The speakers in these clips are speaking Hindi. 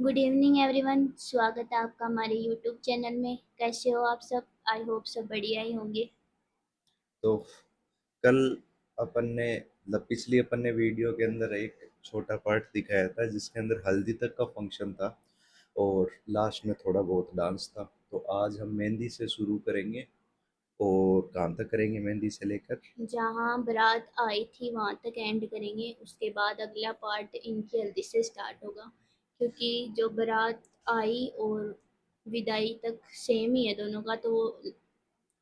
Good evening everyone. स्वागत है आपका हमारे यूट्यूब चैनल में। कैसे हो आप सब? आई होप सब बढ़िया ही होंगे। तो कल अपन ने पिछली अपन ने वीडियो के अंदर एक छोटा पार्ट दिखाया था जिसके अंदर हल्दी तक का फंक्शन था और लास्ट में थोड़ा बहुत डांस था। तो आज हम मेहंदी से शुरू करेंगे और कहाँ तक करेंगे मेहंदी से लेकर। जहाँ बारात आई थी वहाँ तक एंड करेंगे, उसके बाद अगला पार्ट इनकी हल्दी से स्टार्ट होगा, क्योंकि जो बारात आई और विदाई तक सेम ही है दोनों का, तो वो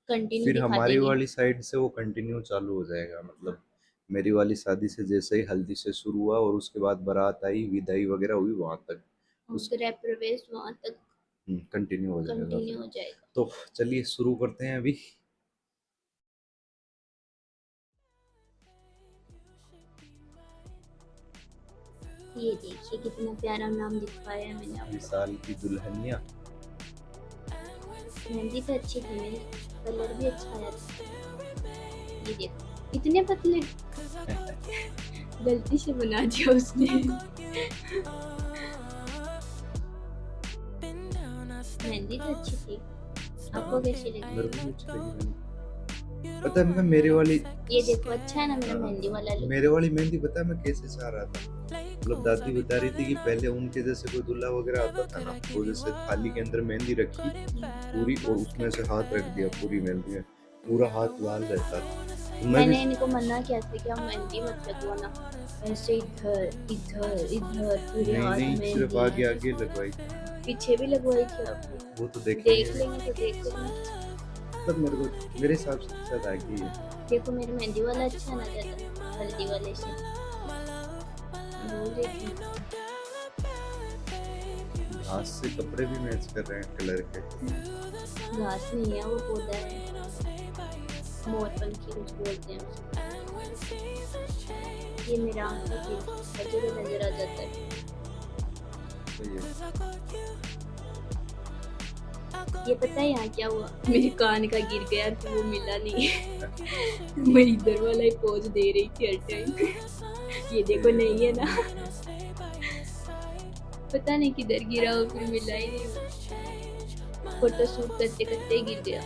कंटिन्यू फिर दिखा हमारी देंगे। वाली साइड से वो कंटिन्यू चालू हो जाएगा, मतलब मेरी वाली शादी से जैसे ही हल्दी से शुरू हुआ और उसके बाद बारात आई विदाई वगैरह हुई वहाँ तक और उस गृह प्रवेश वहाँ तक कंटिन्यू हो जाएगा कंटिन्यू फिर। हो जाएगा। तो चलिए शुरू करते हैं अभी। ये देखिए कितना प्यारा नाम लिखवाया है मैंने आपको। विशाल की दुल्हनिया। मेहंदी तो अच्छी थी मेरी, कलर भी अच्छा आया था। ये देखो इतने पतले, गलती से बना दिया उसने। मेहंदी तो अच्छी थी, आपको कैसी मेरे लगी? को भी अच्छी लगी मेहंदी। पता है मैं मेरे वाली ये देखो अच्छा है ना मेरा हाँ, मेहंदी वाला लुक। मेरे वाली मेहंदी पता है मैं कैसे चाह रहा था। मतलब दादी बता रही थी कि पहले उनके जैसे कोई दूल्हा वगैरह आता था ना, वो जैसे थाली के अंदर मेहंदी रखी पूरी और उसमें से हाथ रख दिया पूरी मेहंदी में, पूरा हाथ लाल रहता था। तो मैं भी मैंने इनको मना किया था कि आप मेहंदी मत लगवाना, ऐसे इधर इधर इधर पूरे नहीं हाथ नहीं सिर्फ मेहंदी। आगे आगे लगवाई थी। पीछे भी लगवाई थी आपने? वो तो देखेंगे। देख लेंगे तो देख लेंगे। मतलब मेरे हिसाब से शायद आगे ही है। देखो मेरा मेहंदी वाला अच्छा ना ज्यादा हल्दी वाले से, बोल रही थी। घास से कपड़े भी मैच कर रहे हैं कलर के। घास नहीं है वो पौधा है, मोरपंखी कुछ बोलते हैं उसको। ये मेरा आंखों की नजर नजर आ जाता है। तो ये ये पता है यहाँ क्या हुआ? मेरे कान का गिर गया तो वो मिला नहीं। मैं इधर वाला ही पोज दे रही थी हर टाइम। ये देखो नहीं है ना, पता नहीं किधर गिरा वो, फिर मिला ही नहीं। फोटो शूट करते करते ही गिर गया।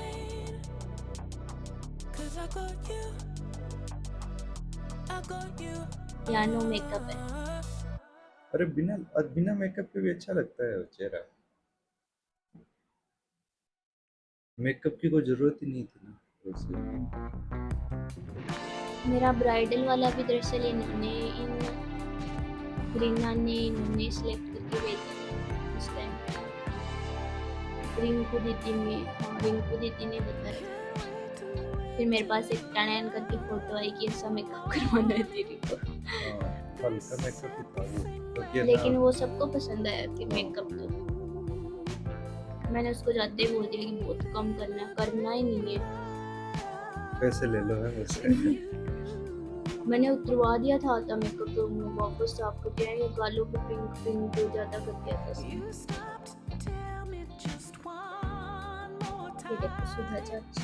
यहाँ नो मेकअप है। अरे बिना बिना मेकअप के भी अच्छा लगता है वो चेहरा। मेकअप की कोई जरूरत ही नहीं थी ना वैसे। मेरा ब्राइडल वाला भी दरअसल इन्होंने इन रीना ने इन्होंने सिलेक्ट करके भेजा था इस टाइम। रिंकू दीदी ने, हाँ रिंकू दीदी ने बताया। फिर मेरे पास एक टैन करके फोटो आई कि ऐसा मेकअप करवाना है तेरे को। हाँ, हल्का मेकअप ही था वो, क्योंकि है ना। लेकिन वो सबको पसंद आया फिर हाँ, मेकअप तो। मैंने उसको जाते ही बोल दिया कि बहुत कम करना है, करना ही नहीं है। पैसे ले लो है मुझसे। मैंने उतरवा दिया था आधा मेकअप, तो वापस साफ करके आए, गालों पे पिंक पिंक ज्यादा कर दिया था उसने। ये देखो सुधा चाची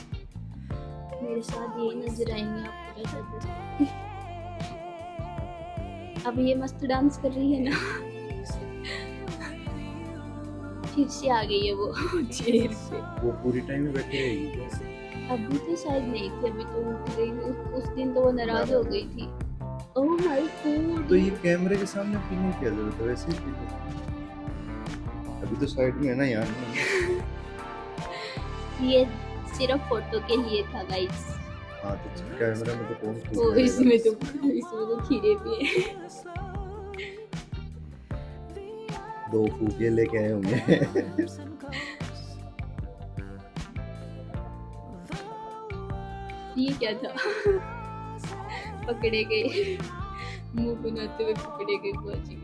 मेरे साथ ये नजर आएंगे आपको जबरदस्ती। अब ये मस्त डांस कर रही है ना। फिर से आ गई है वो चेयर पे। वो पूरी टाइम ही बैठी रहेगी। अभी तो शायद नहीं थी, अभी तो उठ गई। उस दिन तो वो नाराज हो गई थी। ओह माय तो गॉड। ये कैमरे के सामने पीने की क्या जरूरत है, वैसे ही पी लो। अभी तो साइड में है ना, यहाँ नहीं है। ये सिर्फ फोटो के लिए था गाइस। हाँ तो कैमरा में तो कौन ओ फूकने देगा। इसमें तो खीरे भी है। दो फूके लेके आए होंगे। ये क्या था? पकड़े गए, मुंह बनाते हुए पकड़े गए बाजी।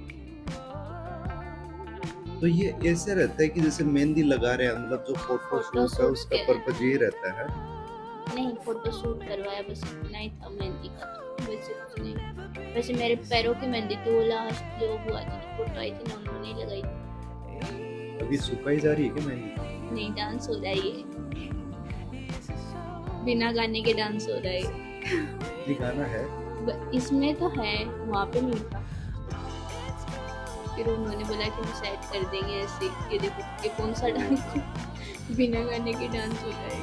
तो ये ऐसे रहता है कि जैसे मेहंदी लगा रहे हैं, मतलब जो फोटो फोटो शूट है शूट उसका के पर्पज ये रहता है। नहीं, फोटो शूट करवाया बस, इतना ही था मेहंदी का, तो वैसे कुछ नहीं। वैसे मेरे पैरों की मेहंदी तो वो लास्ट जो बुआ जी की फोटो आई थी ना उन्होंने ही लगाई थी। अभी सुखाई जा रही है क्या मेहंदी? नहीं, डांस हो रहा है ये, बिना गाने के डांस हो रहा है। ये गाना है। इसमें तो है, वहाँ पे नहीं था। फिर उन्होंने बोला कि हम सेट कर देंगे ऐसे, ये देखो ये कौन सा डांस बिना गाने के डांस होता है,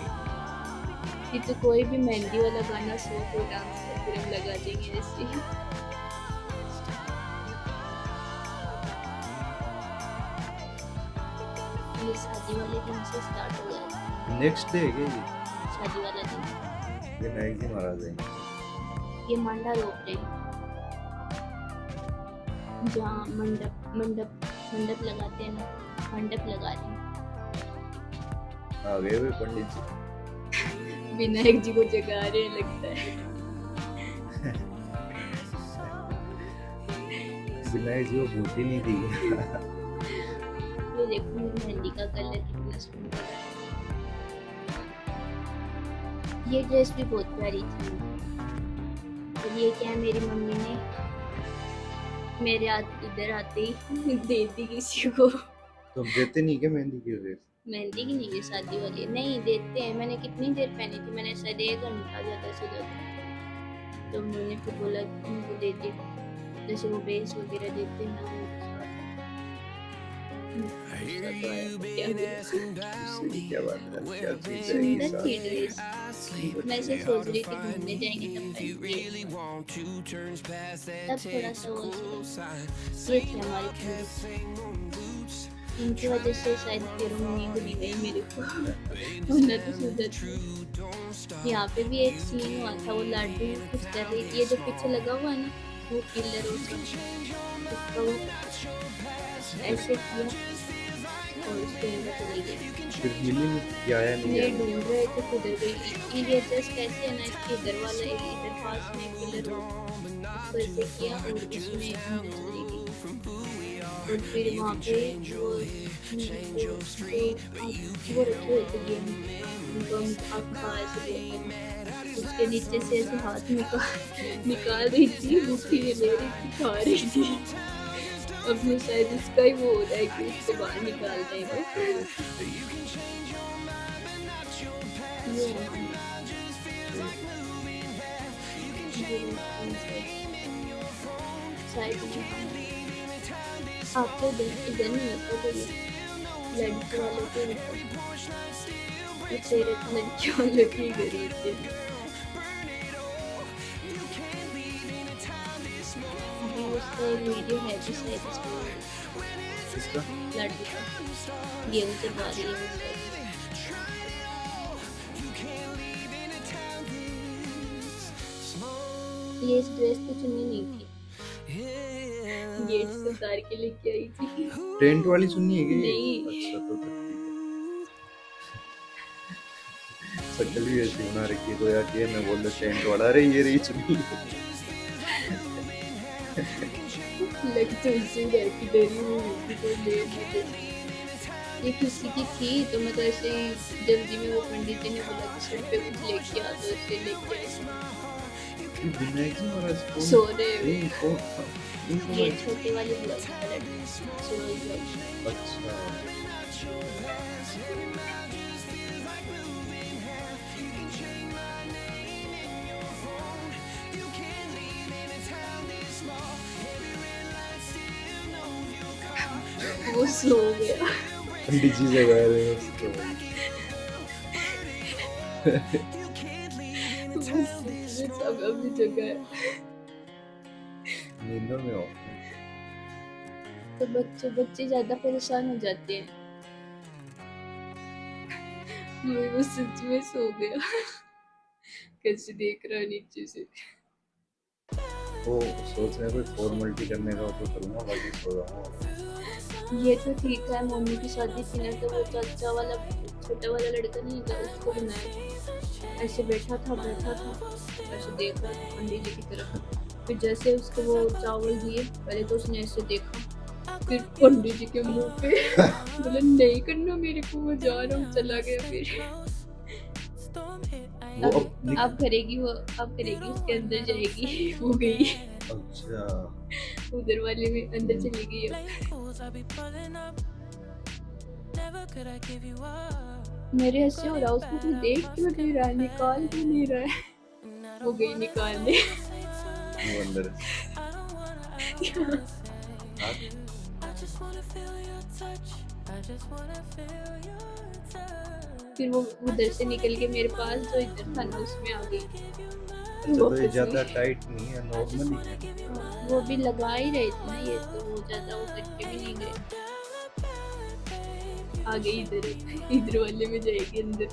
ये तो कोई भी मेहंदी वाला गाना सो कोई डांस है, फिर हम लगा देंगे ऐसे। ये शादी वाले दिन से स्टार्ट हो गया था, नेक्स्ट डे है क्या ये? शादी वाला दिन। विनायक जी महाराज आएंगे। ये मंडा रोक रहे हैं, जहाँ मंडप मंडप मंडप लगाते हैं ना, मंडप लगा रहे हैं। आ गए वे पंडित जी। विनायक जी को जगा रहे हैं लगता है। विनायक जी को भूख ही नहीं दी। ये देखो मेहंदी का कलर कितना सुंदर है। ये ड्रेस भी बहुत प्यारी थी। और ये क्या है, मेरी मम्मी ने मेरे इधर आते ही दे दी किसी को। तो अब देते नहीं क्या मेहंदी की ड्रेस? मेहंदी की नहीं है, शादी वाली नहीं देते हैं। मैंने कितनी देर पहनी थी, मैंने शायद 1 घंटा ज़्यादा से ज़्यादा। तो उन्होंने फिर बोला कि उनको दे दे, जैसे वो बेस वगैरह देते हैं ना, क्या बात है, क्या चीज है ये सुंदर थी साथ? ड्रेस। मैं ऐसे सोच रही थी घूमने जाएंगे तब पहनेंगे, तब थोड़ा सा वो ये थी हमारी थोड़ी, इनकी वजह से शायद पैरों में नींद नहीं गई मेरे को, वरना तो सुंदर थी। यहाँ पे भी एक सीन हुआ था, वो लाडू कुछ कर रही थी, ये जो पीछे लगा हुआ है ना वो किलर उसका वो ऐसे किया और उसके अंदर चली गई। फिर मिली नहीं, क्या आया नहीं ये आया? ढूंढ रहे थे किधर गई, ये जस्ट ऐसे है ना, इसके इधर वाला इधर पास में पिलर उसको ऐसे किया और उसमें अंदर चली गई। और फिर वहाँ पे वो रखे हुए थे गेम, उनको हम खा ऐसे देखते, उसके नीचे से ऐसे हाथ निकाल रही थी, मुट्ठी में ले रही थी, खा रही थी। अपने शायद उसका ही वो हो रहा है कि उससे बाहर निकाल रहे हैं वो। ये है साइड में आपको इधर नहीं होता, तो ये लड़की वालों के होता है, ये तेरे लड़की वालों के घर होते हैं। अभी उसका एक वीडियो है भी शायद इसमें, इसका लड़की का गेम से बाहर ही है शायद। ये इस ड्रेस की चुन्नी नहीं थी, गेट से उतार के लेके आई थी। टेंट वाली सुननी है क्या ये? नहीं। अच्छा तो ठीक है। शक्ल भी ऐसी बना रखी है, तो यार ये मैं बोल रहा टेंट वाला, अरे ये रही चुन्नी। लग तो इसी घर की डरी हुई थी, तो ले ये किसी की थी, तो मैं तो ऐसे ही जल्दी में वो पंडित जी ने बोला कि सर पे कुछ लेके आ, तो ऐसे लेके आई। विनायक जी महाराज कौन? सो रहे हुए। नहीं, कौन? ये छोटे वाले बुआ का लड़का सो रही। अच्छा, वो सो गया। पंडित जी जगा रहे हैं उसको। सब अपनी जगह है। नींदों में हो। तो बच्चे ज्यादा परेशान हो जाते हैं। वो सच में सो गया। कैसे देख रहा है नीचे से। वो सोच रहे हैं कोई फॉर्मेलिटी करने का हो तो करूँगा, बाकी सो जाऊँगा। ये तो ठीक है, मम्मी की शादी थी ना, तो वो चाचा वाला छोटा वाला लड़का नहीं था, उसको बनाया। ऐसे बैठा था ऐसे देख रहा था पंडित जी की तरफ। फिर जैसे उसको वो चावल दिए, पहले तो उसने ऐसे देखा, फिर पंडित जी के मुंह पे बोला नहीं करना मेरे को, वो जा रहा हूँ, चला गया। फिर अब करेगी उसके अंदर जाएगी, वो गई। अच्छा, उधर वाले में अंदर चली गई। मेरे ऐसे हो रहा, उसको कोई देख क्यों नहीं रहा, निकाल क्यों नहीं रहा है। वो गई निकालने। वो अंदर फिर वो उधर से निकल के मेरे पास जो इधर था ना उसमें आ गई अच्छा, तो ये वापस ज़्यादा में। टाइट नहीं है, नॉर्मल ही है। वो भी लगा ही रहे थे ना, ये तो वो ज्यादा वो करके भी नहीं गए। आ गई इधर, इधर वाले में जाएगी अंदर।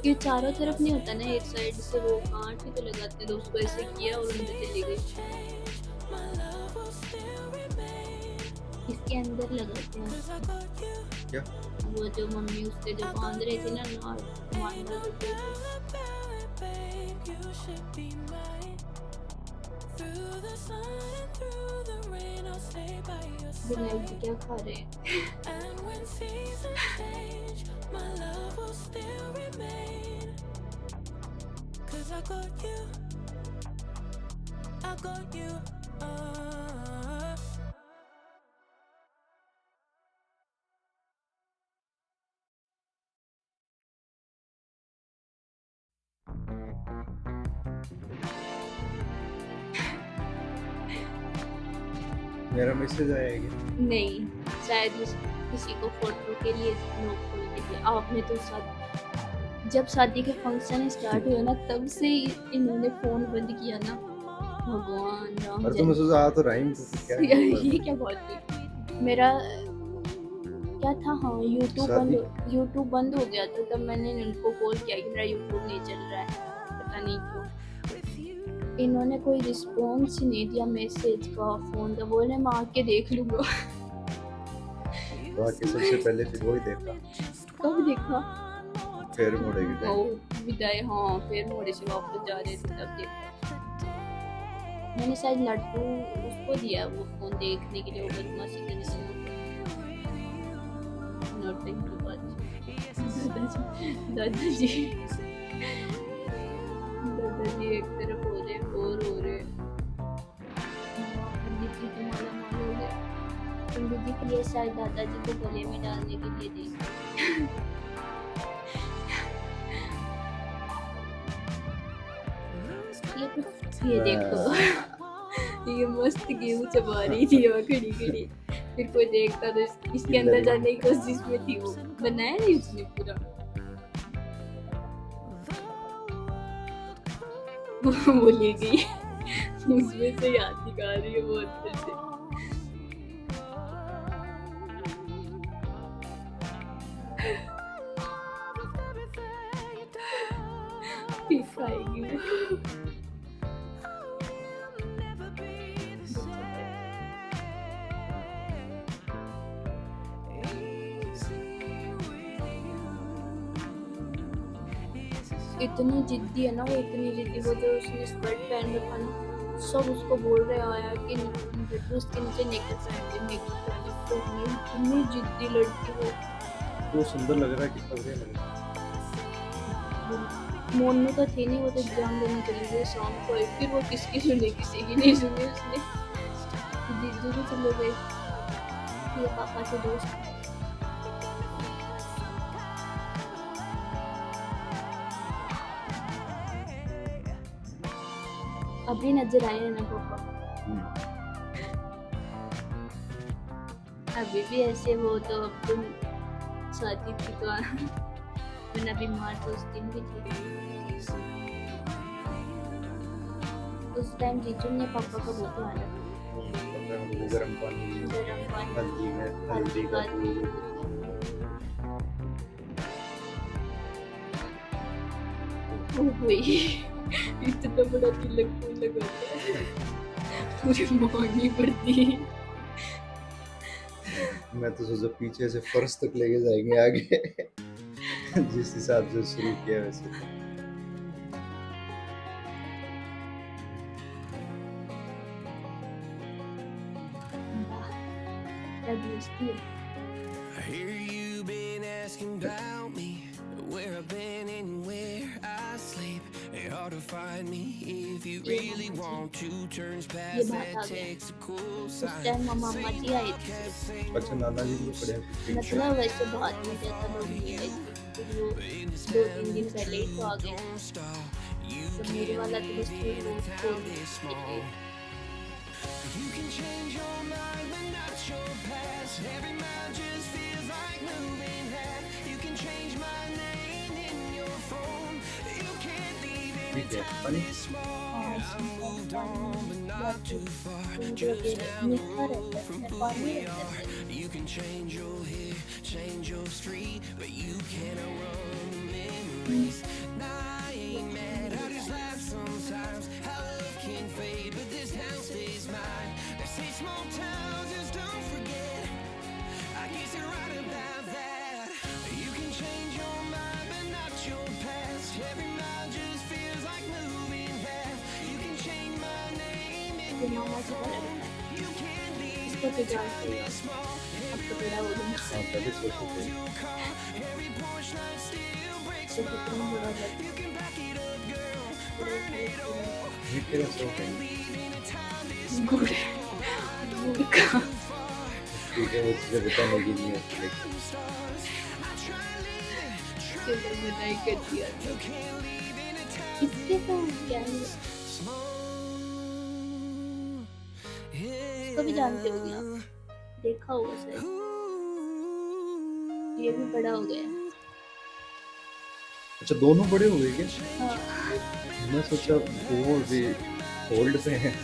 ये चारों तरफ नहीं होता ना, एक साइड से वो कांट भी तो लगाते थे, उसको ऐसे किया और अंदर चली गई। इसके अंदर लगाते हैं क्या? वो जो मम्मी उससे जो बांध रही थी ना नार मांडा जो विनायक जी क्या खा रहे हैं? मेरा मैसेज आया है क्या? नहीं, शायद किसी को फोटो के लिए लोग खोल के दिया। आपने तो जब शादी के फंक्शन स्टार्ट हुए ना तब से इन्होंने फोन बंद किया ना। भगवान राम और तो मैं सोचा आ तो रहीम तो फिर क्या ही ये मतलब। क्या बात है? मेरा क्या था, हाँ शादी यूट्यूब बंद हो गया था, तब मैंने उनको कॉल किया कि मेरा यूट्यूब नहीं चल रहा है, पता नहीं क्यों। इन्होंने कोई रिस्पॉन्स ही नहीं दिया मैसेज का, फोन का। बोले मैं आके देख लूंगा। बाकी सबसे पहले फिर वही देखा, कब देखा? फिर मुड़ेगी ओ टाइम। विदाई, हाँ फिर मोड़े से वापस जा रहे थे तब देखा। मैंने शायद लड्डू उसको दिया वो फोन देखने के लिए, वो बदमाशी करने से नौटंकी बात। दादाजी एक तरफ हो रहे और हो रहे। पंडित जी तो माला माल हो गए। पंडित जी के लिए शायद दादाजी को गले में डालने के लिए दी। ये देखो, ये मस्त गेहूं चबा रही थी वहाँ खड़ी खड़ी। फिर कोई देखता तो इसके अंदर जाने की कोशिश में थी। वो बनाया नहीं उसने पूरा। वो ले गई, उसमें से याद निकाल रही है वो अंदर से। फिर खाएगी वो। इतनी जिद्दी है ना वो, इतनी जिद्दी। वो जो उसने स्कर्ट पहन रखा ना, सब उसको बोल रहे आया कि बेटू उसके नीचे नेकर पहन ले, नेकर पहन ले। तो ये इतनी जिद्दी लड़की वो। वो सुंदर लग रहा है, कितना बढ़िया लग रहा मोनू तो थे नहीं, वो तो एग्जाम देने चले गए शाम को। फिर वो किसकी सुनी, किसी की नहीं सुनी उसने। जीजू भी चले गए, ये पापा के दोस्त। अभी नजर आए हैं ना पापा, है। अभी भी ऐसे। वो तो अब तुम शादी थी तो वरना बीमार तो उस दिन भी थी। उस टाइम जीजू ने पापा का बहुत ध्यान रखा। गर्म पानी, गरम पानी, हल्दी में हल्दी का दूध। वही इतना बड़ा तिलक फूल लगाता है, पूरी मांगनी पड़ती है। मैं तो सोचा पीछे से फर्श तक लेके जाएंगे आगे। जिस हिसाब से शुरू किया वैसे तो। क्या दोस्ती है। I hear you been asking about me, where I've been and where I sleep. It's hard to find me if you really want to. Turns ये past बात आ that गया। takes a cool उस sign. टाइम मामा जी आए थे, अच्छा, नाना जी भी पड़े हैं। मतलब वैसे बात में जाता लोग नहीं आए थे। फिर वो 2-3 दिन पहले ही तो आ गए। तो मेरे वाला तो बस फिर वो छोड़ के You can change your mind but not your past. Every mile just feels like moving half. You can change my name in your phone. You can't leave ठीक है anytime पानी this small. हाँ, I इसमें moved पानी on but या not फिर too far. दूध Just वगैरह down the मीठा रहता road है, from इसमें who पानी we रहता are. है। You can change your hair, change your street, but you can't outrun the memories. Nah, I ain't mad, I just laugh sometimes. How love can fade, but this town stays mine. They say small towns just don't forget. I guess you're right about that. You can change your mind, but not your past. Every mile just feels like moving half. You can change my name in ये your मामा जी बड़ा phone. बेटा है, You can't leave इसको तो जानते ही हो, this small. अब तो बड़ा हो गया, हाँ पहले छोटे थे Your car, every Porsche light still breaks तो my कितना बड़ा heart. लगता You can back it up, girl, है, burn it all. मीठे का शौक है Leave in a time this गुड़ I don't गुड़ go का too far. ठीक है वो तुझे बताने की नहीं होती लेकिन Counting stars, I try living, try चलो बनाई कर दिया था। you can't leave in a time इसके तो क्या है, small. इसको भी जानते होगे आप, देखा होगा शायद, ये भी बड़ा हो गया है। अच्छा दोनों बड़े हो गए क्या हाँ, मैं सोचा वो अभी होल्ड पे हैं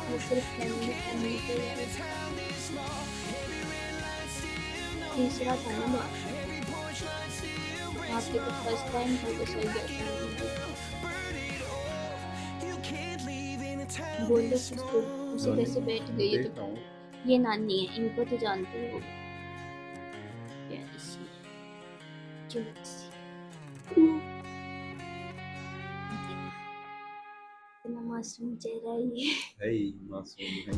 वो सिर्फ फैमिली के लिए तीसरा था ना बात, आपके तो फर्स्ट टाइम था तो सही गया, बोल दो उसको, उसे कैसे बैठ गई है देख तो रहा हूँ ये नानी है, इनको तो जानते हो, प्यारी सी, क्यूट सी, इतना मासूम चेहरा है ये। है ही मासूम है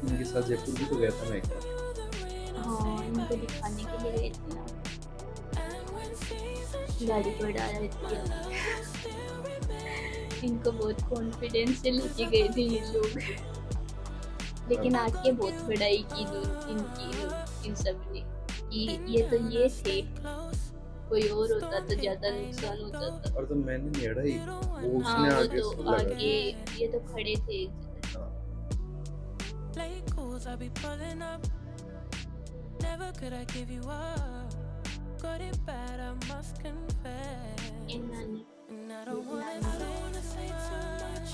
इनके साथ जयपुर भी तो गया था मैं एक बार हाँ, इनको दिखाने के लिए गए थे ना, गाड़ी को उड़ा रहे थे, इनको बहुत कॉन्फिडेंस से लेके गए थे ये लोग, लेकिन आके बहुत बड़ाई की इनकी इन सब ने कि ये तो ये थे, कोई और होता तो ज्यादा नुकसान होता था। और तो मैंने नहीं अड़ा ही वो हाँ, उसने वो आगे तो उसको लगा आगे दिया ये तो खड़े थे एक जगह। हाँ, Play calls, I be pulling up. Never could I give you up. Got it bad, I must confess. ये नानी And I don't wanna say too much.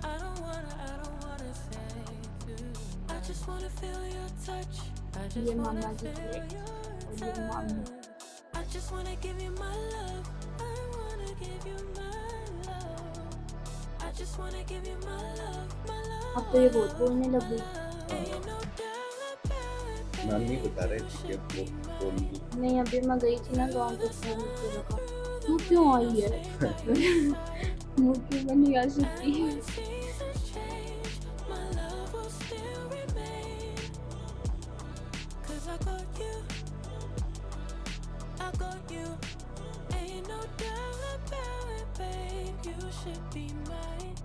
I don't wanna say too. I just wanna feel your touch. I ये just मामा wanna जी feel थे your और ये मामी, touch. I just wanna give you my love. I wanna give you my love. I just wanna give you my love, my love. अब तो ये बहुत बोलने लग गई। Ain't no doubt about it. नानी बता रहे थे कि वो बोल दी नहीं, अभी मैं गई थी ना गाँव तो फोन पे रखा, तू क्यों आई है? मुँह क्यों मैं नहीं आ सकती? Seasons change, my love will still remain. 'Cause I got you, ain't no doubt about it, babe. You should be mine.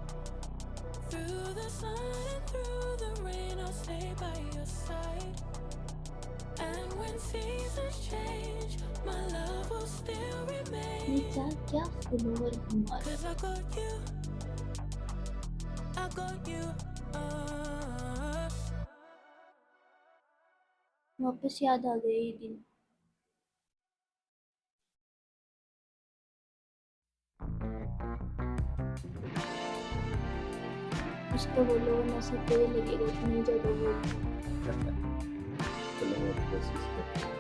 Through the sun and through the rain, I'll stay by your side. And when seasons change, my love will still ये remain. क्या फुलोवर हमारा, 'Cause I got you, I got you. वापस याद आ गए ये दिन। कुछ तो बोलो वरना सबको ये लगेगा कि मैं ज़्यादा बोलती हूँ। चलो वो कोशिश करते हैं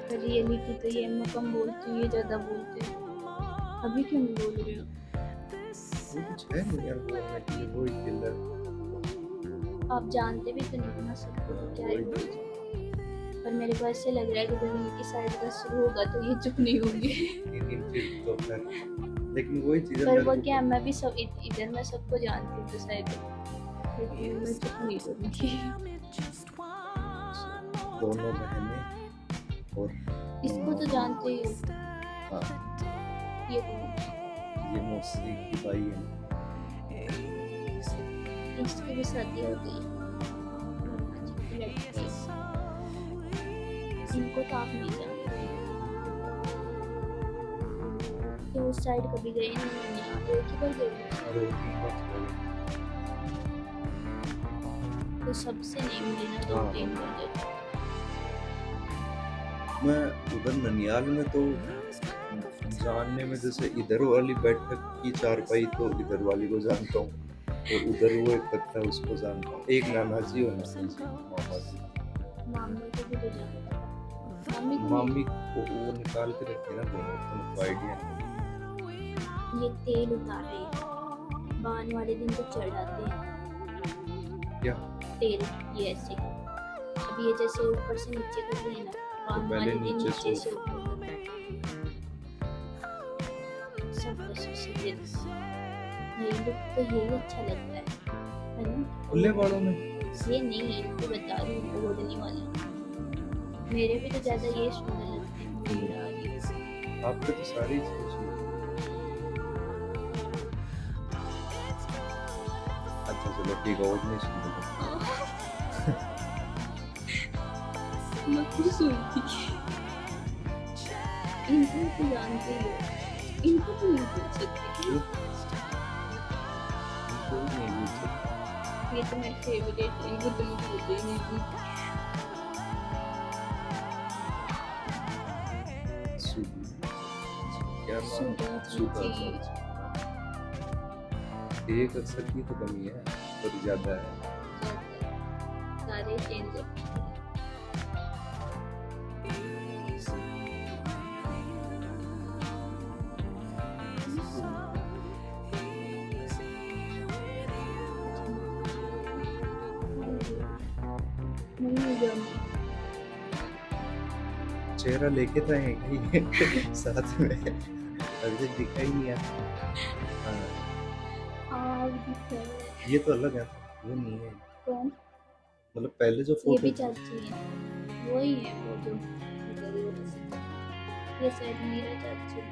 पर रियलिटी तो ये मैं कम बोलती हूँ, ये ज़्यादा बोलते हैं। अभी क्यों नहीं बोल रही हो? वो कुछ है नहीं यार बोलने के लिए वो ही किलर आप जानते भी तो नहीं ना सबको, तो क्या ही बोल सकते। पर मेरे को ऐसे लग रहा है कि जब इनकी साइड का शुरू होगा तो ये चुप नहीं होंगे। लेकिन फिर तो फिर लेकिन वही चीज़ पर मेरे वो को क्या, मैं भी सब इधर मैं सबको जानती हूँ तो शायद, लेकिन मैं चुप नहीं करूँगी। दोनों बहनें और इसको तो जानते ही हो, हाँ, ये कौन है? ये मौसी की भाई है। इसकी भी शादी हो गई, अच्छी लड़की है। इनको तो आप नहीं जानते, कि उस साइड कभी गए नहीं हैं, एक ही बार गए हैं। और वो भी बहुत बड़ी। तो सबसे नहीं मिली ना, दो हाँ। तीन बार गए। मैं उधर ननियाल में तो जानने में जैसे इधर वाली बैठक की चारपाई तो इधर वाली को जानता हूँ, और उधर वो एक तख्ता है उसको जानता हूँ। एक नाना जी और नानी जी, मामा जी। मामी को भी तो जानते हैं। मामी को मामी को वो निकाल के रखे ना दोनों, तो उनको आइडिया नहीं। ये तेल उतार रहे हैं, बान वाले दिन तो चढ़ाते हैं क्या तेल, ये ऐसे। अब ये जैसे ऊपर से नीचे कर रहे हैं ना, बान पहले वाले दिन नीचे नीचे से से ऊपर कर रहे हैं। सब ऐसे से देते हैं। ये लुक तो यही अच्छा लगता है ना? खुले बालों में ये नहीं, इनको बता रही हूँ ओढ़ने वाला। मेरे भी तो ज्यादा ये सुंदर लगते हैं, मेरा ये। आपके तो सारी चीजें अच्छा चलो ठीक है, और नहीं सुन मैं खुश हुई थी। इनको तो जानते ही हो, इनको तो नहीं पूछ सकते। ये तो मेरे फेवरेट है, इनको तो मैं बोलते ही नहीं। क्या नाम? सुधा सुधा जी। एक अक्षर की तो कमी है, पर ज्यादा है। सारे चेंज है। नहीं जानती। चेहरा लेके तो आए कहीं साथ में, अभी तक दिखा ही नहीं है। हाँ, हाँ दिखता है। ये तो अलग है, वो नहीं है। कौन? मतलब पहले जो ये फोटो भी चाची है, वही है वो जो इधर ही वाली से। ये शायद मेरा चाची है।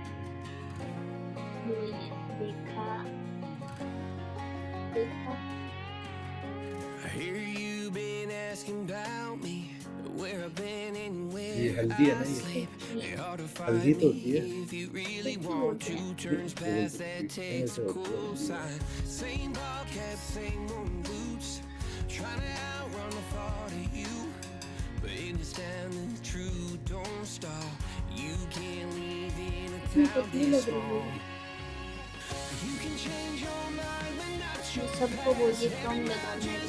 वही है, देखा देखा। I hear you been asking about me, where I've been and ये where हल्दी है ना, I ये sleep. It's hard to हल्दी find तो me होती है। if you really want to. Turns past that takes a cool sign. Same podcast, same old boots. Trying to outrun the thought of you, but in this town the truth don't stop. You can't live in a इतनी town पतली this लग रही small. है। You can change your mind, but not मैं your सबको बोलिए कम लगाना है।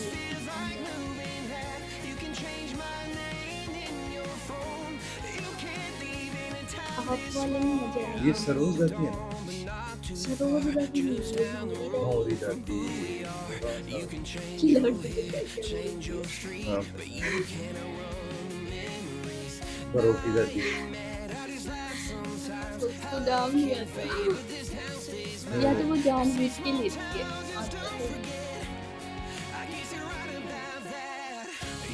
You can change my name in your phone. You can't leave in a town आप वाले में मजा आया। ये सरोज जाती है ना, सरोवर जाती नहीं, भौरी जाती You can change की your लड़की head, कैसे change your street, हाँ, but you can't run memories. Baroti जाती है। उसको दाम नहीं आता, या तो वो जानबूझ के लेती है। आता तो नहीं। I guess you're right about that.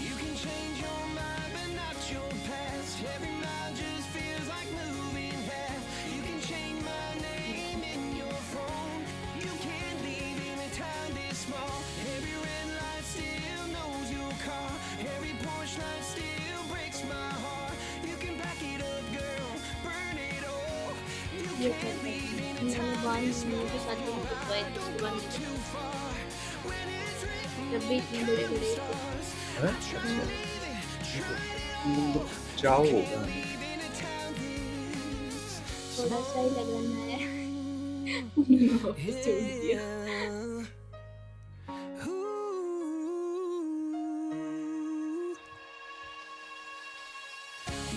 You can change your mind, but not your past. Every mile just feels like moving half. You can change my name in your phone. You can't leave in a town this small. Every red light still knows your car. Every porch light still breaks my heart. You can back it up, girl. Burn it all. You ये can't करते leave हैं। in a मैंने town वन this मिनट के साथ small. दिन करवाए थे, उसके बाद नहीं Too far. When it's written जब भी इतने बड़े बड़े stars. हैं? चाव होगा। थोड़ा सा ही लग रहा है। उन्होंने वापस छोड़ दिया।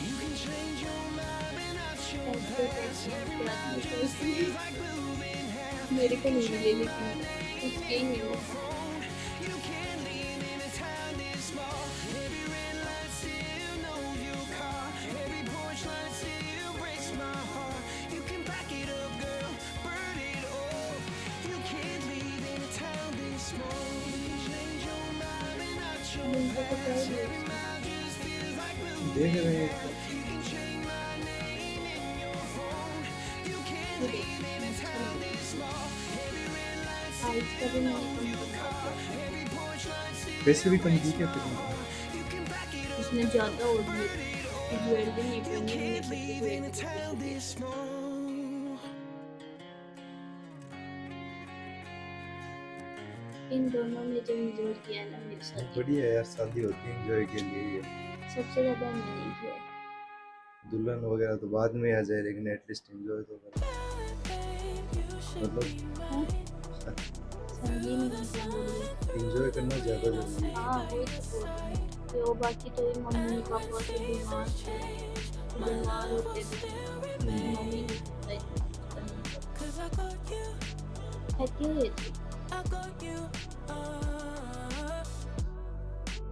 You can change your mind, but not your ऐसे past. कैसे Every बात mile नहीं just करती। feels like moving half. मेरे को नहीं मिले, लेकिन उसके ही मिले। Phone. You can't leave in a town this small. Every red light still knows your car. Every porch light still breaks my heart. You can back it up, girl. Burn इनको तो क्या ही बोल सकते देख रहे हैं हैं। ये देखिए, अच्छा लग रहा है। आइज का भी मैंने कम करवा दिया। पैसे भी कम दिए क्या फिल्म को? उसने ज़्यादा और दिए थे। ज्वेलरी नहीं पहनी मैंने बच्चे को एक पैसे दिए थे। इन दोनों ने जो एंजॉय किया ना मेरी शादी बढ़िया है यार, शादी होती है एंजॉय के लिए ही है। सबसे ज़्यादा मैंने किया। दुल्हन वगैरह तो बाद में आ जाए, लेकिन एटलीस्ट एंजॉय तो करें। मतलब हाँ? समझी नहीं मैं बोल रही। एंजॉय करना ज़्यादा जरूरी है। हाँ वही तो बोल रही हूँ। तो बाकी तो ये मम्मी पापा तो बीमार थे, बीमार होते थे, मम्मी ने पता है ये थी।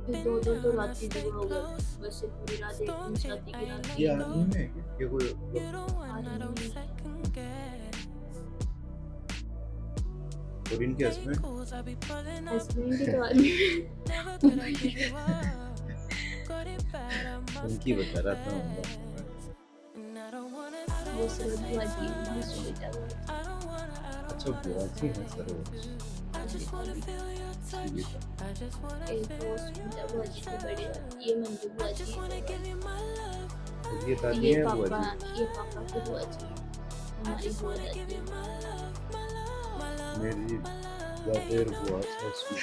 फिर 2 दिन तो रात ही दुआ हो गया, बस ये पूरी रात एक दिन शादी की रात ये थी। आर्मी में है क्या? ये कोई और इनके हस्बैंड हस्बैंड भी तो आर्मी उनकी बता रहा था मैं। वो सरोज बुआ जी दूसरी बेटा वो अच्छा बुआ जी है सरोज। एक वो बेटा बुआ जी से बड़े वाले, ये मंजू बुआ जी ये दादी ये है बुआ पापा जी। ये पापा की बुआ जी हमारी बुआ दादी मेरी दादी और बुआ ससुर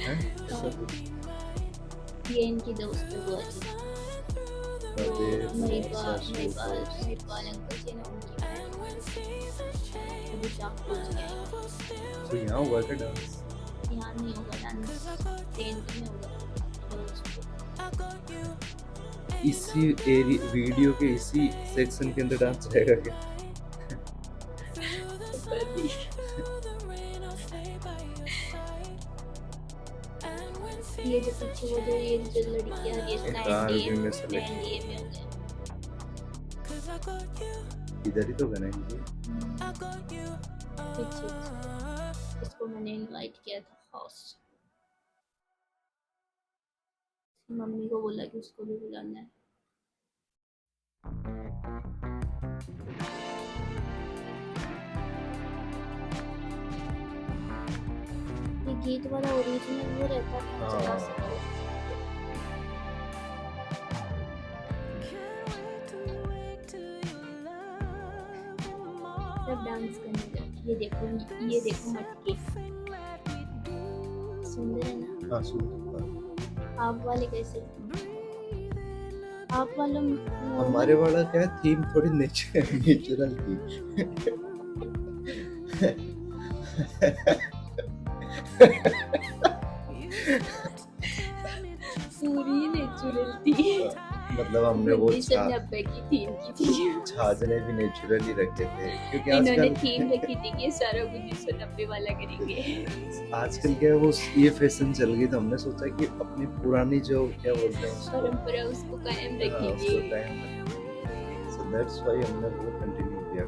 हैं ऐसा कुछ। ये इनकी दोस्त है बुआ जी। दादी बुआ ससुर महिपाल अंकल जी ने उनकी अभी शाम को जाएंगे। तो यहाँ हुआ क्या डांस? यहाँ नहीं होगा डांस, टेंट में होगा। इसी वीडियो के इसी सेक्शन के अंदर डांस रहेगा क्या? ये जो पीछे वो जो ये जो लड़कियां ये एक स्टैंड कार ये भी में से लगी। स्टैंड ये में हो गया। इधर ही तो बनाएंगे। पीछे इसको मैंने इनवाइट किया था हाउस। मम्मी को बोला कि उसको भी बुलाना है। ये गीत वाला ओरिजिनल वो रहता था हाँ। चला सकते। सब डांस करने लगे। ये देखो मटके सुंदर है ना। हाँ सुन। आप वाले कैसे? आप वाला हमारे वाला क्या है, थीम थोड़ी नेचुरल थी। पूरी नेचुरल थी। मतलब हमने वो 1990 की थीम की थी। छाजने भी नेचुरल ही रखे थे, क्योंकि इन्होंने आजकल थीम रखी थी कि सारा कुछ 1990 वाला करेंगे। आजकल क्या है वो ये फैशन चल गई, तो हमने सोचा कि अपनी पुरानी जो क्या बोलते हैं उसको, परंपरा उसको कायम हाँ, उसको रखेंगे। कायम रखेंगे। So that's why हमने वो कंटिन्यू किया।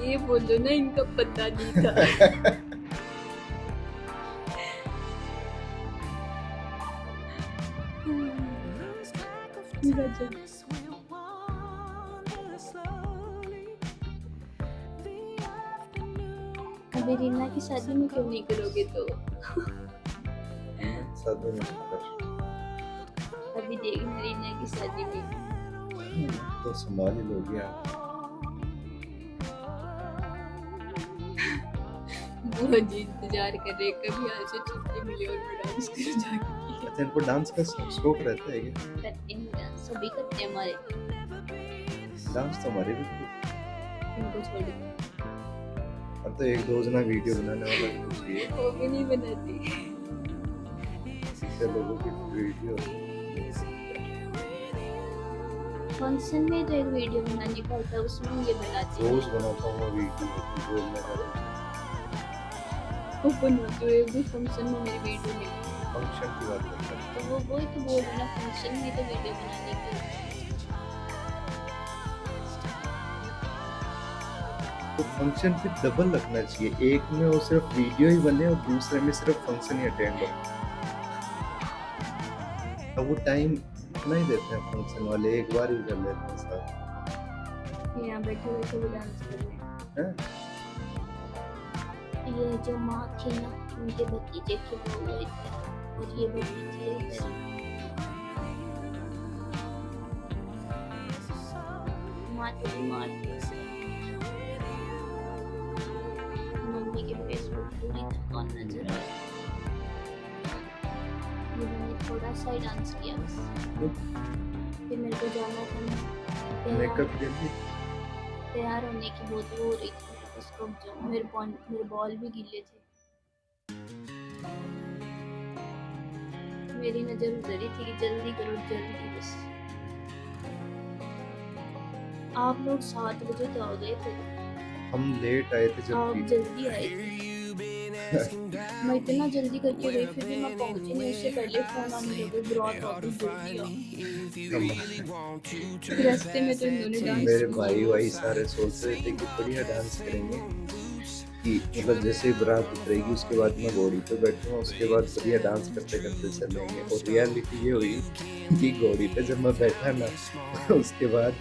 ये बोलो ना इनका पता नहीं था। अभी रीना की शादी में क्यों नहीं करोगे तो? शादी में कर अभी देखना रीना की शादी में। तो संभाल ही लोगे आप। बुआ जी इंतजार कर रहे कभी आज से छुट्टी मिले और मैं डांस कर जाऊंगी। अच्छा इनको डांस का स्कोप रहता है क्या? करते हैं डांस, सभी करते हैं हमारे। डांस तो हमारे भी इनको छोड़ के अब तो एक दो जना वीडियो बनाने वाला भी चाहिए। वो भी नहीं बनाती। इससे लोगों की वीडियो फंक्शन में तो एक वीडियो बनाने का होता है, उसमें ये बनाते हैं। रोज बनाता हूँ वीडियो बोलने का। वो बनाते हुए भी फंक्शन में मेरी वीडियो नहीं। फंक्शन की बात करता हूँ। तो वो वही तो बोल रहा फंक्शन में तो वीडियो बनाने की होती है। तो फंक्शन फिर डबल रखना चाहिए, एक में वो सिर्फ वीडियो ही बने और दूसरे में सिर्फ फंक्शन ही अटेंड हो। अब वो टाइम इतना ही देते हैं फंक्शन वाले, एक बार ही कर लेते हैं साथ। यहाँ बैठे बैठे भी डांस कर रहे हैं। हैं? ये जो माँ थी ना, उनके भतीजे की वो हुए थे, और ये भतीजे इधर माँ तो बीमार थी, मम्मी के फेसबुक पूरी थकान नजर आई। ये मैंने थोड़ा सा ही डांस किया बस, फिर मेरे को जाना था मेकअप के लिए तैयार होने की बहुत हो रही थी, बस रुक जाओ, मेरे बॉल भी गीले थे। मेरी नजर उधर ही थी कि जल्दी करो जल्दी बस। आप लोग 7 बजे तो आ गए थे, हम लेट आए थे जब आप भी। जल्दी आए थे। मैं इतना जल्दी करके गई, फिर भी मैं पहुंची नहीं, उससे पहले फोन आने लगे ब्रॉड आती जल्दी आओ। रास्ते में तो इन्होंने डांस मेरे भाई भाई सारे सोच रहे थे कि बढ़िया डांस करेंगे, कि मतलब जैसे ही बारात उतरेगी उसके बाद मैं घोड़ी पे बैठूंगा, उसके बाद बढ़िया डांस करते करते चलेंगे। और रियलिटी ये हुई कि घोड़ी पे जब मैं बैठा ना उसके बाद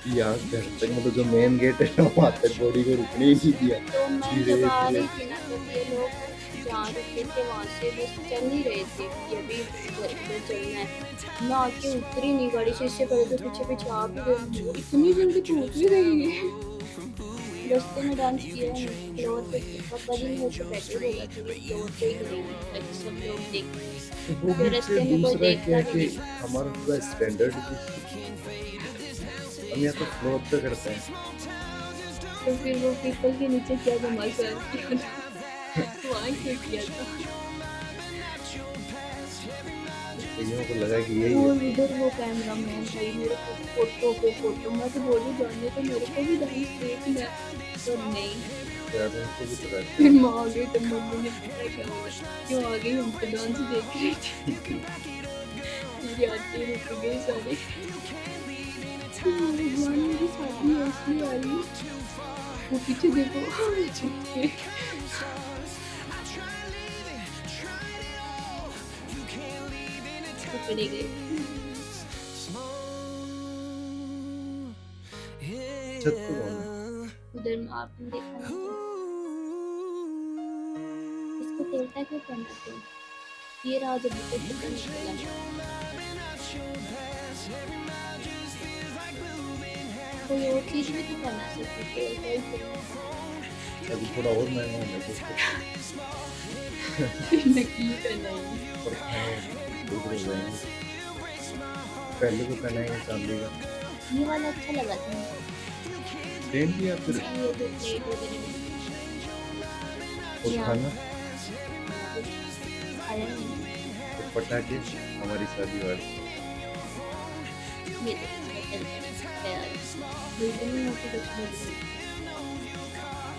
यहाँ घर तक, मतलब जो मेन गेट है ना वहाँ तक घोड़ी को रुकने ही नहीं दिया। तो मैं धीरे जब आ धीरे रही थी ना, तब ये लोग जहाँ रुके थे वहाँ से बस चल ही रहे थे कि अभी घर पे चलना है। मैं आके उतरी नहीं गाड़ी से, इससे पहले तो पीछे पीछे आप ही गए, इतनी जल्दी पहुँच भी गई है। रास्ते में डांस किया है फ्लोर पे, पापा जी ने मेरे को पहले बोला था कि फ्लोर पे ही करेंगे ताकि सब लोग देखें। वो फिर भी रास्ते में कोई दूसरा देखता क्या भी कि नहीं। हमारा पूरा स्टैंडर्ड हम यहाँ तो फ्लोर पे करते हैं। तो फिर वो पीपल के नीचे क्या धमाल कर किया था वहाँ क्यों किया था। कईयों को लगा कि यही और है। उधर वो कैमरा मैन भाई मेरे को फोटो पे फोटो, मैं तो बोली जाने तो मेरे को भी डांस देखना, तो नहीं। यार उनको भी पता है। फिर माँ आ गई तो मम्मी ने पूछा क्या हुआ, क्यों आ गई, हम तो डांस देख रही थी। मेरी आते रुक गई सारे। भगवान मेरी शादी ऐसी आ रही, वो पीछे देखो छुप के। पकड़ी गई। छत पे कौन है? उधर में आपने देखा ना, इसको तेलता क्यों करना तुम, ये रहा जब तक पता नहीं चला। कोई और चीज भी तो करना सकती थी, तेलता ही क्यों? अभी थोड़ा और महंगा होने फिर नकली पहनाई। पर दूसरे जाएंगे। पहले तो पहनाएंगे चांदी का ये वाला अच्छा लगा था मुझे। पेंट या फिर ये जो प्लेट वगैरह और यहाँ खाना खाया नहीं, और पटाखे हमारी शादी वाली। ये तो इसमें चलता है यार, बिल्कुल नहीं होती कुछ भी।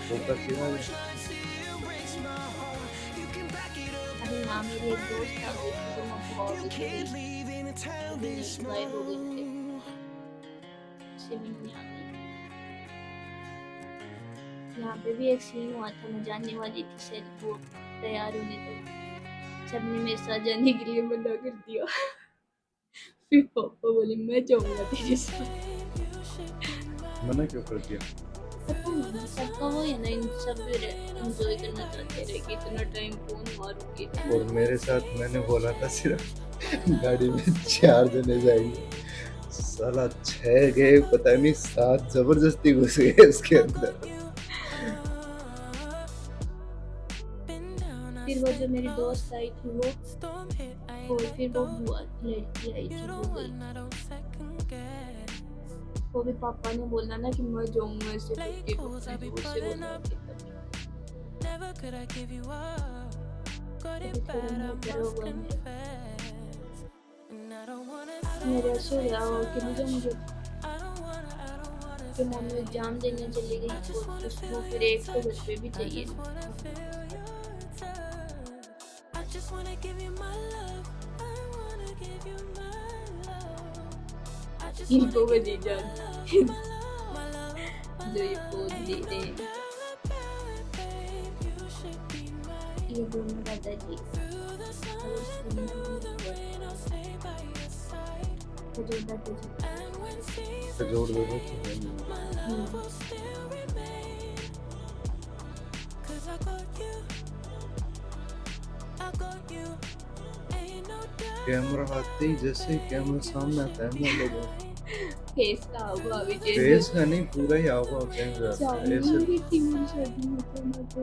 वो का सिवा अभी हाँ मेरी एक दोस्त आ गई थी, तो मैं बहुत गायब हो गई थी, से भी नहीं आ गई। यहाँ पे भी एक सीन हुआ था, मैं जाने वाली थी सेट वो तैयार होने तक सबने मेरे साथ जाने के लिए मना कर दिया। फिर पापा बोले मैं जाऊंगा तेरे साथ। मना क्यों कर दिया? पता नहीं सबका वो है ना, इन सब एंजॉय करना चाहते रहे कि इतना टाइम कौन मारूंगी। और मेरे साथ मैंने बोला था सिर्फ गाड़ी में 4 जने जाएंगे, साला 6 गए, पता नहीं 7 जबरदस्ती घुस गए इसके अंदर। फिर वो जो मेरी दोस्त आई थी वो, और फिर वो बुआ लड़की आई थी वो गई, वो भी पापा ने बोला ना कि मैं जाऊंगा ऐसे करके, तो अपने दोस्त से बोला कि तब फिर मैं डरा हुआ मेरे ऐसे हो गया और कि मुझे कि मम्मी एग्जाम देने चली गई तो उसको फिर एक तो घर पे भी चाहिए। इनको भी दी जान जो ये फोन दे रहे हैं। ये दोनों दादाजी Through the sun और and through the rain, I'll stay by your side. खजूर दादाजी And when तो seasons जोड़ दो तो change, my love will still remain. 'Cause I got you, I got you. Ain't no doubt. Camera आते ही जैसे कैमरा सामने आता है ना लोगों फेस का हाव भाव भी चेंज फेस का नहीं पूरा ही हाव भाव चेंज हो जाता है ऐसे चाउमीन की थी मेरी शादी में तो मैं तो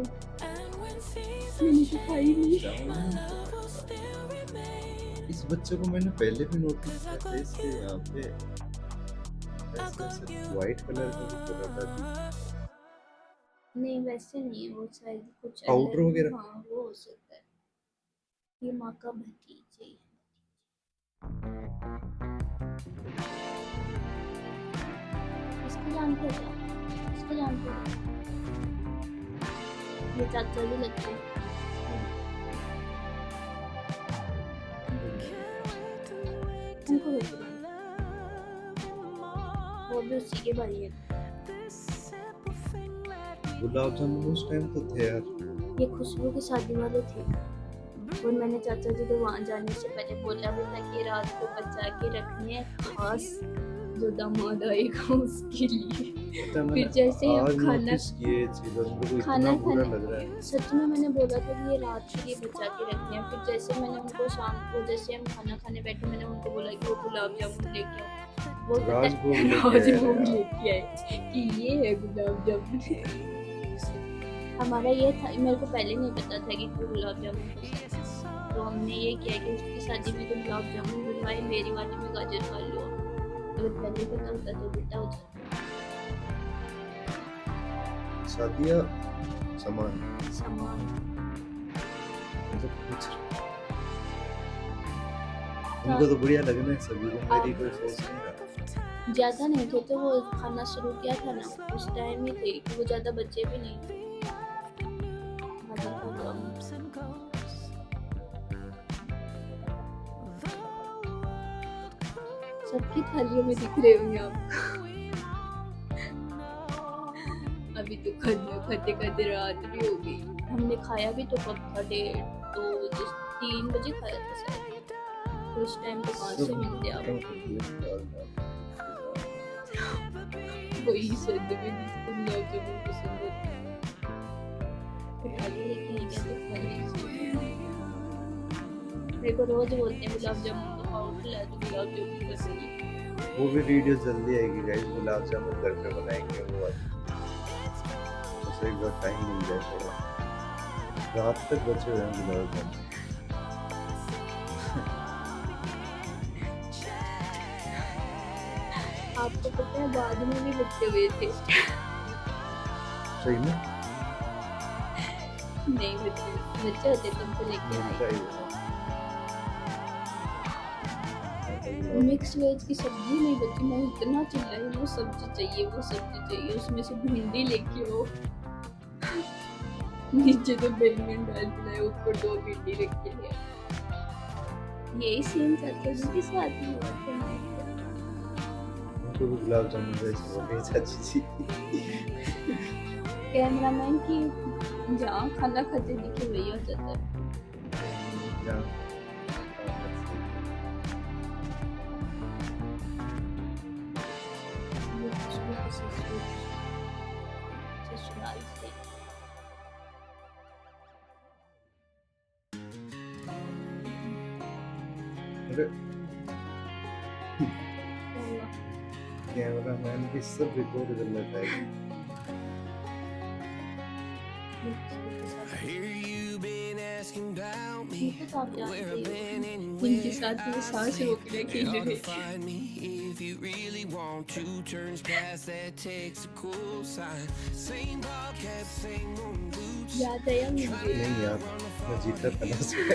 And when seasons मैंने तो खाई नहीं चाउमीन तो love will still remain. इस बच्चे को मैंने पहले भी नोटिस किया था इसके यहाँ पे ऐसे ऐसे व्हाइट कलर का भी पूरा था नहीं वैसे नहीं है वो शायद कुछ पाउडर अलग- वगैरह? हाँ वो हो सकता है ये माँ का भतीजे है। इसको जानते हो क्या? इसको जानते हो ये चाचा भी लगते हैं उनको भी पता है। वो भी उसी के भाई है गुलाब जामुन उस टाइम तो थे यार ये खुशबू की शादी वाले थे और मैंने चाचा जी को वहाँ जाने से पहले बोला भी था कि रात को बचा के रखने हैं खास जो दामाद आएगा उसके लिए पता है, फिर जैसे ही आज हम खाना नोटिस किए चीजों को इतना खाना बुरा खाने लग रहा है सच में मैंने बोला था कि ये रात के लिए बचा के रखने हैं फिर जैसे मैंने उनको शाम को जैसे हम खाना खाने बैठे मैंने उनको बोला कि वो गुलाब जामुन लेके आओ वो कहता है, राजभोग लेके आए। राजभोग लेके आए कि ये है गुलाब जामुन हमारा ये था मेरे को पहले नहीं पता था कि कोई गुलाब जामुन पसंद है तो हमने ये किया कि उसकी शादी में तो गुलाब जामुन बनवाए मेरी वाली में गाजर का हलवा अगर पहले पता होता तो बेटा हो जाता शादियाँ समान सामान मतलब कुछ उनको तो बढ़िया लगना है सभी को मेरी कोई सोच नहीं रहा ज़्यादा नहीं थे तो वो खाना शुरू किया था ना उस टाइम ही थे कि वो ज़्यादा बच्चे भी नहीं थे गाजर का हलवा सबकी थालियों में दिख रहे होंगे आप अभी तो खाते खाते रात भी हो गई हमने खाया भी तो कब था 3 बजे खाया था शायद तो उस टाइम पे कहाँ से मिलते आप वही सद में जिसको गुलाब जामुन पसंद होता है थाली लेके नहीं क्या तो खाली मेरे को रोज बोलते हैं गुलाब जामुन तो खाओ खिला दो गुलाब जामुन पसंद है वो भी वीडियो जल्दी आएगी गाइस गुलाब जामुन घर पे बनाएंगे वो वाली उसे एक बार टाइम मिल जाए थोड़ा रात तक बचे हुए हैं गुलाब जामुन आपको पता है बाद में भी बच्चे हुए थे सही में नहीं बच्चे होते तुमको लेके आए मिक्स वेज की सब्जी नहीं बची मैं इतना चिल्लाई वो सब्जी चाहिए उसमें से भिंडी लेके आओ नीचे तो बैंगन डाल दिया ऊपर 2 भिंडी रख के लिया यही सीन चाचा जी के साथ ही हुआ था उनको भी गुलाब जामुन जैसे हो गए चाची जी कैमरामैन की जहाँ खाना खाते दिखे वही हो जाता है जहाँ ये खुशबू की ससुराल से अरे क्या हुआ? कैमरा मैन भी सब रिकॉर्ड कर लेता है ये खुशबू के साथ- I hear you been asking about me, ये तो आप where I've जानते been हो and इनके when. साथ वो सांस रोकने It's के hard to लिए find me if you really want to. Turns past that takes a cool sign. Same podcast, same old boots. याद आया मुझे नहीं यार मैं जीता था ना उसमें।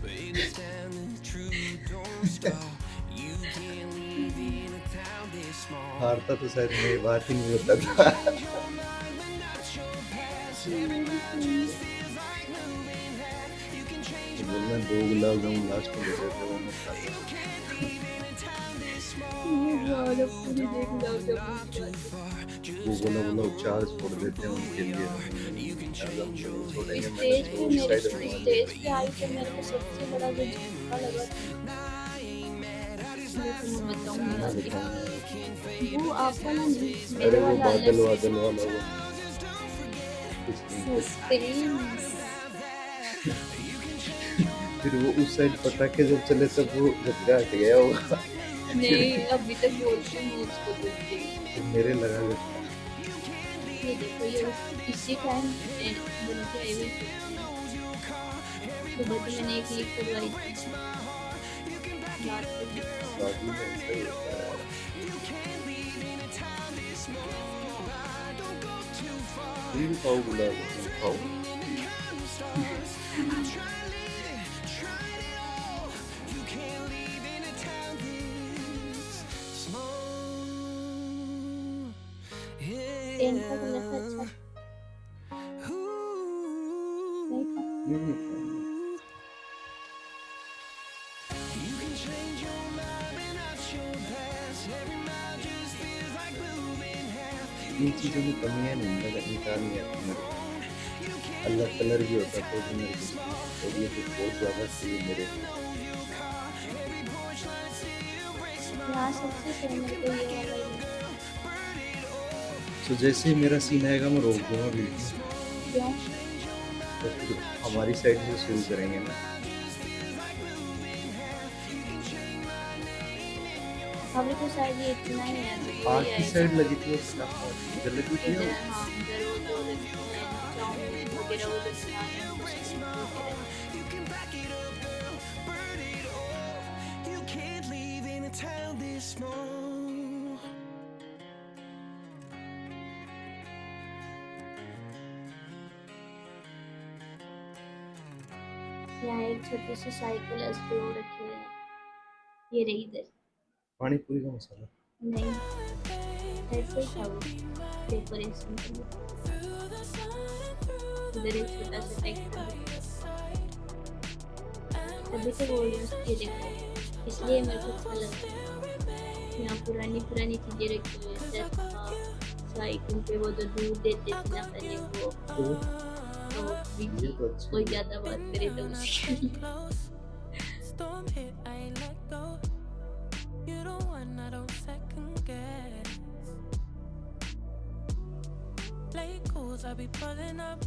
But in this town, the truth don't stop. You can't live in a town this small. हारता तो शायद मेरी बात ही नहीं होता था Your mind, but not your past. Living life just feels like moving half. You can change बोलना 2 गुलाब जामुन लास्ट में लेते थे वो मैं खाता था। You can't live in a town this ये वाला पूरी देख गुलाब जामुन की बात है। वो बोला चार्ज छोड़ देते हैं उनके लिए, हम नहीं छोड़ेंगे। मैंने स्टेज तो पे उस मेरे साइड में स्टेज पे आई तो मेरे को सबसे बड़ा जो झटका लगा था, वो तुम्हें बताऊंगी मैं आगे। बताऊंगा। वो आप वाला नहीं, अरे मेरे वो वाला अलग बादल से वादल वाला वो कुछ नहीं। सस्पेंस। फिर वो उस साइड पटाखे जब चले तब वो झटका हट गया होगा। नहीं अभी तक बोलती हूँ उसको बोलती हूँ। फिर मेरे लगा झटका। ये देखो ये इसी टाइम बन के आई हुई थी। सुबह तो मैंने एक लीक करवाई थी, रात को भी। शादी में ऐसा ही होता है। तुम भी खाओ गुलाब जामुन खाओ। पेन का कलर था अच्छा, नहीं था। नहीं खाओ। इन चीज़ों में कमियाँ नहीं निकालनी है मेरे को। अलग कलर भी होता तो भी मेरे को, और ये तो बहुत ज़्यादा चाहिए मेरे को। यहाँ सबसे सही मेरे को ये वाला ही है। तो जैसे ही मेरा सीन आएगा मैं रोक दूंगा वीडियो, क्यों? तो फिर हमारी साइड से शुरू करेंगे ना। अभी तो शायद ये इतना ही है, अभी आग वही की आएगा। साइड लगी थी वो फटाफट इधर लगी थी इधर वो। हाँ इधर वो जो चाउमीन वगैरह वो जो बना रहे हैं बिस्किट वगैरह। यहाँ एक छोटी सी साइकिल है, उस पे वो रखी हुई है। ये रही इधर। पानी पूरी का मसाला। नहीं ऐसे ही था वो डेकोरेशन के लिए। इधर एक छोटा सा ट्रैक्टर है। तभी तो बोल रही हूँ ये देखो, इसलिए मेरे को अच्छा लगता है। यहाँ पुरानी पुरानी चीजें रखी हुई है, चरखा, साइकिल पे वो जो दूध देते थे ना पहले वो, तो ये बिजी तो अच्छा कोई ज्यादा बात करे तो उसकी। Storm hit, I ain't let go. You don't want, I don't second guess. Late calls, I be pulling up.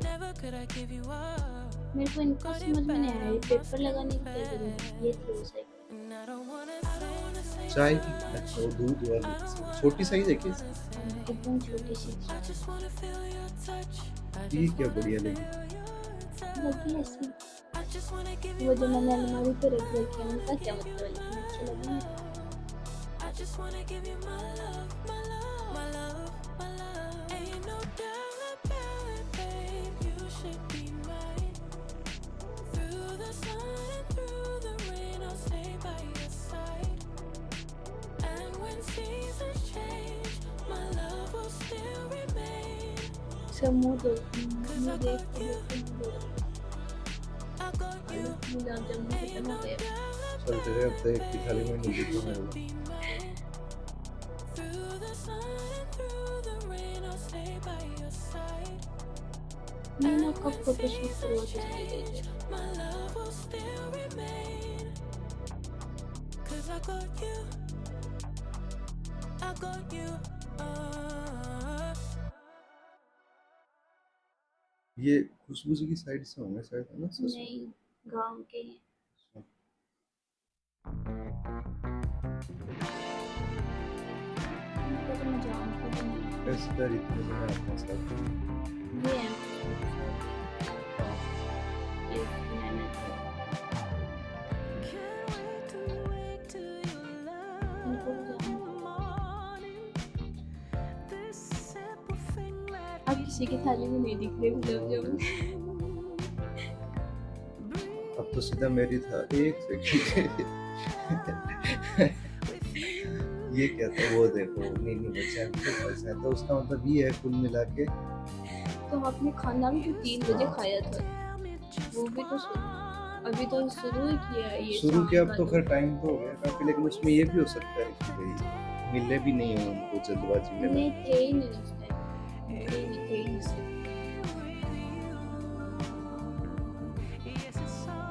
Never could I give you up. मेरे को इनका समझ में नहीं आया, ये पेपर लगाने की क्या जरूरत है? ये थी वो cycle. And I don't wanna say चाय की अच्छा वो दूध वाली छोटी साइज है क्या? एकदम छोटी सी I just wanna feel your touch. I ये just क्या wanna बढ़िया feel लगी। your touch. लगी ऐसी। I just wanna give वो you जो my मैंने love. अलमारी पे रख रखी है उनका क्या मतलब है, लेकिन अच्छी लगी। I just wanna give you my love, my love, my love, my love. Ain't no doubt about it, babe. You should be mine. Through the sun and through the rain, I'll stay by your side. And when seasons change, my love will still remain. सब मुंह दो, मुंह देख के मुंह दो। I got you. Gulab jamun खत्म हो गया। चलते रहे अब तो एक की थाली में नहीं दिखी मेरे को। Be mine. Through the sun and through the rain, I'll stay by your side. मैं ना कब फोटो शूट करवा के चली गई थी। My love will still remain. 'Cause I got you. I got you. ये खुशबू जी की साइड से होंगे शायद, है ना ससुर? नहीं गांव के हैं। उनको तो मैं जानती भी नहीं। कैसे डर इतने समय अपने साथ। ये है ये मैंने इनको भी जानती हूँ। अब किसी की थाली में नहीं दिख रहे गुलाब जामुन। अब तो सीधा मेरी था। एक सेकंड ये क्या था वो देखो, नहीं बचा है तो उसका मतलब ये है कुल मिला के। तो आपने खाना भी तो 3 बजे खाया था, वो भी तो सुन। अभी तो शुरू ही किया है ये शुरू शाम किया, अब का तो खैर टाइम तो हो गया काफी, लेकिन उसमें ये भी हो सकता है कि भाई मिले भी नहीं हो उनको जल्दबाजी में नहीं ना। थे ही नहीं उस टाइम, थे ही नहीं।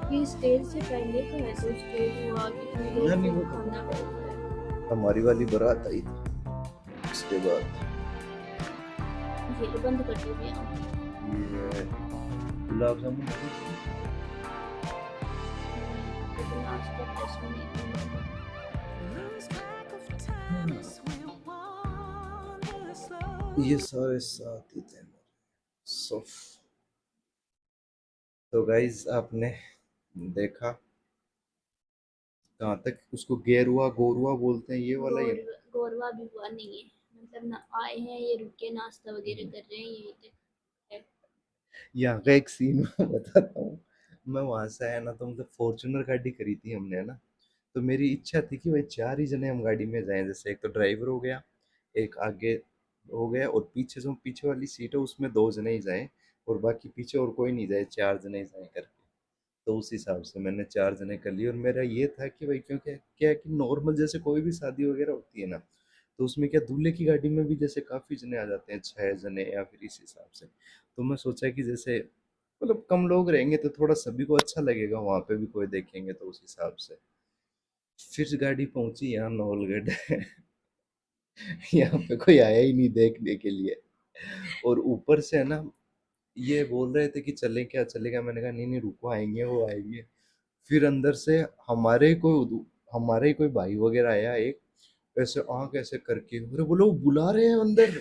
ये स्टेज से पहले का है, तो स्टेज हुआ कितने लोग नहीं, को वो तो खाना खाया। हमारी वाली बारात आई थी उसके बाद। ये बंद कर दो भैया। ये गुलाब जामुन थी। लेकिन आज तक टेस्ट में नहीं खाया। Lose track of time as we wander slow. ये सारे साथ ही थे सो। तो गाइज आपने देखा कहाँ तक, उसको गेरुआ गोरुआ बोलते हैं, ये वाला ही है ना? गोरवा भी हुआ नहीं है, मतलब ना आए हैं ये, रुके नाश्ता वगैरह कर रहे हैं ये है। यहाँ का एक सीन मैं बताता हूँ। मैं वहां से आया ना, तो मतलब फॉर्च्यूनर गाड़ी करी थी हमने, है ना। तो मेरी इच्छा थी कि भाई 4 ही जने हम गाड़ी में जाएं, जैसे एक तो ड्राइवर हो गया, एक आगे हो गया, और पीछे जो पीछे वाली सीट है उसमें 2 जने ही जाएं, और बाकी पीछे और कोई नहीं जाए, 4 जने ही जाएं करके। तो उस हिसाब से मैंने 4 जने कर लिए, और मेरा ये था कि भाई क्योंकि क्या है कि नॉर्मल जैसे कोई भी शादी वगैरह होती है ना, तो उसमें क्या दूल्हे की गाड़ी में भी जैसे काफी जने आ जाते हैं, 6 जने या फिर इस हिसाब से। तो मैं सोचा कि जैसे मतलब कम लोग रहेंगे तो थोड़ा सभी को अच्छा लगेगा, वहां पे भी कोई देखेंगे तो उस हिसाब से। फिर गाड़ी पहुंची यहाँ नवलगढ़। यहाँ पे कोई आया ही नहीं देखने के लिए, और ऊपर से है ना, ये बोल रहे थे कि चले क्या चले क्या, मैंने कहा नहीं नहीं रुको, आएंगे वो आएंगे। फिर अंदर से हमारे ही कोई भाई वगैरह आया एक, ऐसे आंख ऐसे करके, अरे बोलो वो बुला रहे हैं अंदर।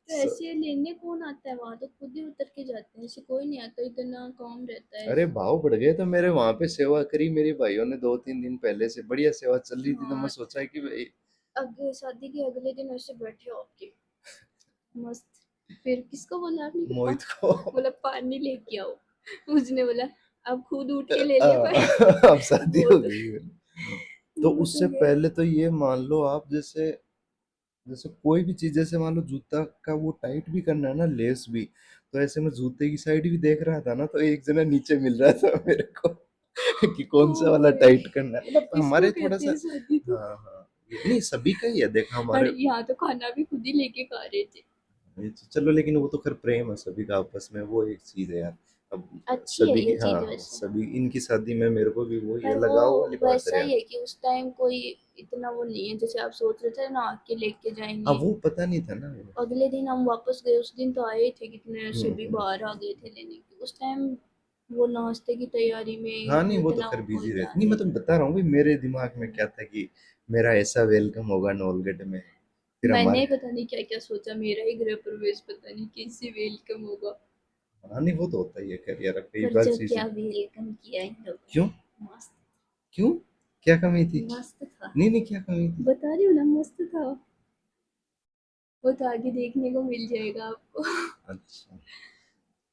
तो ऐसे लेने कौन आता है वहां, तो खुद ही उतर के जाते हैं, ऐसे कोई नहीं आता, इतना काम रहता है। अरे भाव बढ़ गए तो मेरे, वहां पे सेवा करी मेरे भाइयों ने 2-3 दिन पहले से, बढ़िया सेवा चल रही थी, तो मैं हाँ, सोचा कि भाई अगले शादी के अगले दिन ऐसे बैठे हो आपके मस्त। फिर किसको बोला आपने कि मोहित को। बोला पानी लेके आओ, उसने बोला अब खुद उठ के ले ले भाई। अब शादी वो हो तो गई है। तो वो तो उससे गया। पहले तो ये मान लो आप, जैसे जैसे कोई भी चीज, जैसे मान लो जूता का वो टाइट भी करना है ना, लेस भी, तो ऐसे मैं जूते की साइड भी देख रहा था ना, तो एक जना नीचे मिल रहा था मेरे को कि कौन सा वाला ओए, टाइट करना है, मतलब किसको हमारे थोड़ा कहते सा। हैं शादी तो। हाँ हाँ, नहीं सभी का ही है, देखा और हमारे। यहाँ तो खाना भी खुद ही लेके खा रहे थे। ये तो चलो, लेकिन वो तो खैर प्रेम है सभी का आपस में, वो एक चीज है यार। अब अच्छी है सभी ये की, चीज हाँ वैसे। सभी इनकी शादी में मेरे को भी वो ये पर वो लगाव वाली बात है वैसा यार। ही है कि उस टाइम कोई इतना वो नहीं है, जैसे आप सोच रहे थे ना आके लेके अब जाएंगे। वो पता नहीं था ना वो। अगले दिन हम वापस गए, उस दिन तो आए ही थे कितने से भी हम्म। बाहर आ गए थे लेने के, उस टाइम वो नाश्ते की तैयारी हाँ में नहीं, वो वो तो इतना खैर हो बिजी रहती, नहीं जाते मैं तो थे। बता रहा हूँ भाई, मेरे दिमाग में क्या था कि मेरा ऐसा वेलकम होगा नौलगढ़ में, फिर मैंने हमारे। पता नहीं क्या क्या सोचा, मेरा ही गृह प्रवेश पता नहीं कैसे वेलकम होगा। हाँ नहीं, वो तो होता ही है खैर यार, अब कई पर बार जो चीजें। क्या वेलकम किया इन लोगों क्यों? ने, मस्त। क्यों? क्या कमी थी? मस्त था। नहीं नहीं, क्या कमी थी? बता रही हूँ ना, मस्त था। वो तो आगे देखने को मिल जाएगा आपको। अच्छा,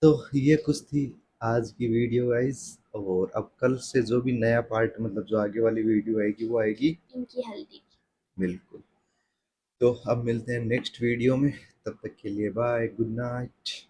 तो ये कुछ थी आज की वीडियो गाइस, और अब कल से जो भी नया पार्ट, मतलब जो आगे वाली वीडियो आएगी वो आएगी। इनकी हल्दी। बिल्कुल। तो अब मिलते हैं नेक्स्ट वीडियो में, तब तक के लिए बाय, गुड नाइट।